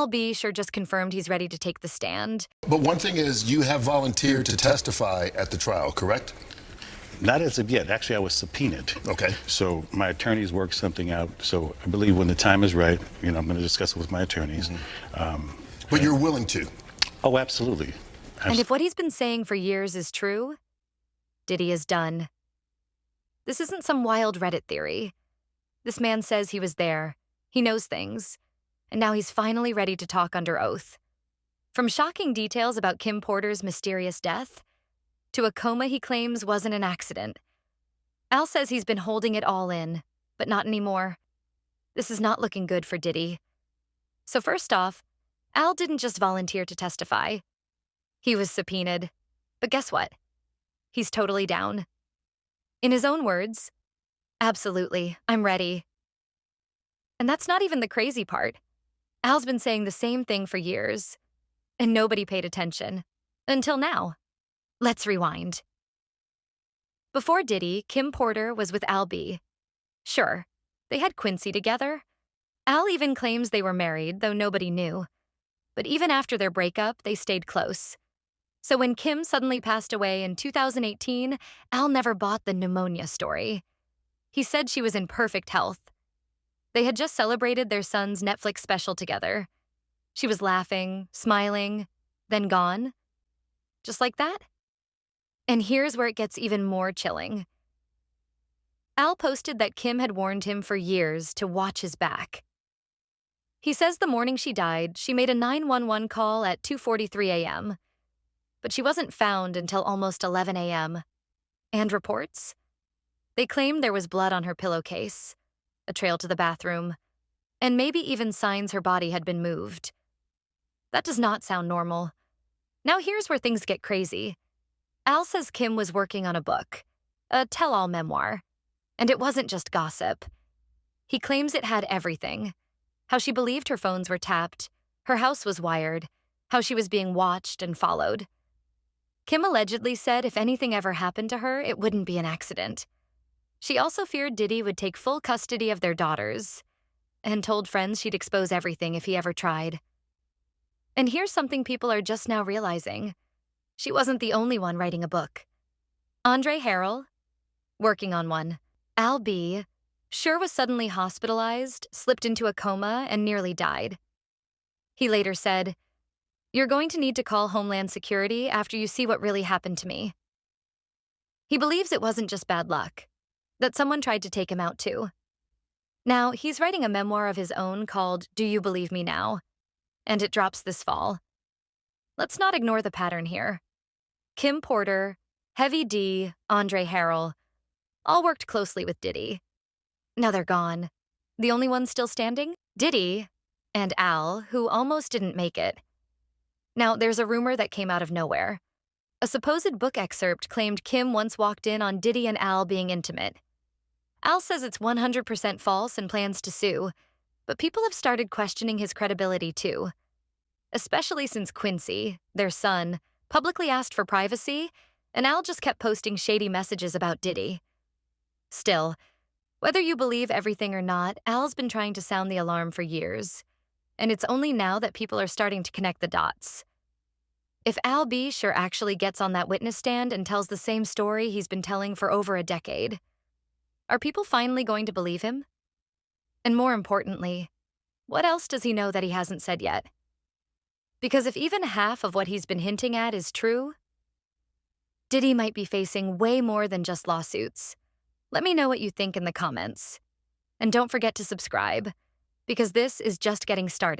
Al B sure just confirmed he's ready to take the stand. But one thing is, you have volunteered to testify at the trial, correct? Not as of yet. Actually, I was subpoenaed. Okay. So my attorneys worked something out. So I believe when the time is right, I'm going to discuss it with my attorneys. But you're willing to? Oh, absolutely. And if what he's been saying for years is true, Diddy is done. This isn't some wild Reddit theory. This man says he was there. He knows things. And now he's finally ready to talk under oath. From shocking details about Kim Porter's mysterious death to a coma he claims wasn't an accident. Al says he's been holding it all in, but not anymore. This is not looking good for Diddy. So first off, Al didn't just volunteer to testify. He was subpoenaed. But guess what? He's totally down. In his own words, "Absolutely, I'm ready." And that's not even the crazy part. Al's been saying the same thing for years, and nobody paid attention. Until now. Let's rewind. Before Diddy, Kim Porter was with Al B. Sure, they had Quincy together. Al even claims they were married, though nobody knew. But even after their breakup, they stayed close. So when Kim suddenly passed away in 2018, Al never bought the pneumonia story. He said she was in perfect health. They had just celebrated their son's Netflix special together. She was laughing, smiling, then gone. Just like that. And here's where it gets even more chilling. Al posted that Kim had warned him for years to watch his back. He says the morning she died, she made a 911 call at 2:43 a.m., but she wasn't found until almost 11 a.m. And reports? They claimed there was blood on her pillowcase, a trail to the bathroom, and maybe even signs her body had been moved. That does not sound normal. Now here's where things get crazy. Al says Kim was working on a book, a tell-all memoir, and it wasn't just gossip. He claims it had everything. How she believed her phones were tapped, her house was wired, how she was being watched and followed. Kim allegedly said if anything ever happened to her, it wouldn't be an accident. She also feared Diddy would take full custody of their daughters, and told friends she'd expose everything if he ever tried. And here's something people are just now realizing. She wasn't the only one writing a book. Andre Harrell, working on one. Al B, sure was suddenly hospitalized, slipped into a coma, and nearly died. He later said, "You're going to need to call Homeland Security after you see what really happened to me." He believes it wasn't just bad luck, that someone tried to take him out too. Now, he's writing a memoir of his own called Do You Believe Me Now? And it drops this fall. Let's not ignore the pattern here. Kim Porter, Heavy D, Andre Harrell, all worked closely with Diddy. Now they're gone. The only ones still standing? Diddy and Al, who almost didn't make it. Now, there's a rumor that came out of nowhere. A supposed book excerpt claimed Kim once walked in on Diddy and Al being intimate. Al says it's 100% false and plans to sue, but people have started questioning his credibility too. Especially since Quincy, their son, publicly asked for privacy, and Al just kept posting shady messages about Diddy. Still, whether you believe everything or not, Al's been trying to sound the alarm for years, and it's only now that people are starting to connect the dots. If Al B sure actually gets on that witness stand and tells the same story he's been telling for over a decade, are people finally going to believe him? And more importantly, what else does he know that he hasn't said yet? Because if even half of what he's been hinting at is true, Diddy might be facing way more than just lawsuits. Let me know what you think in the comments. And don't forget to subscribe, because this is just getting started.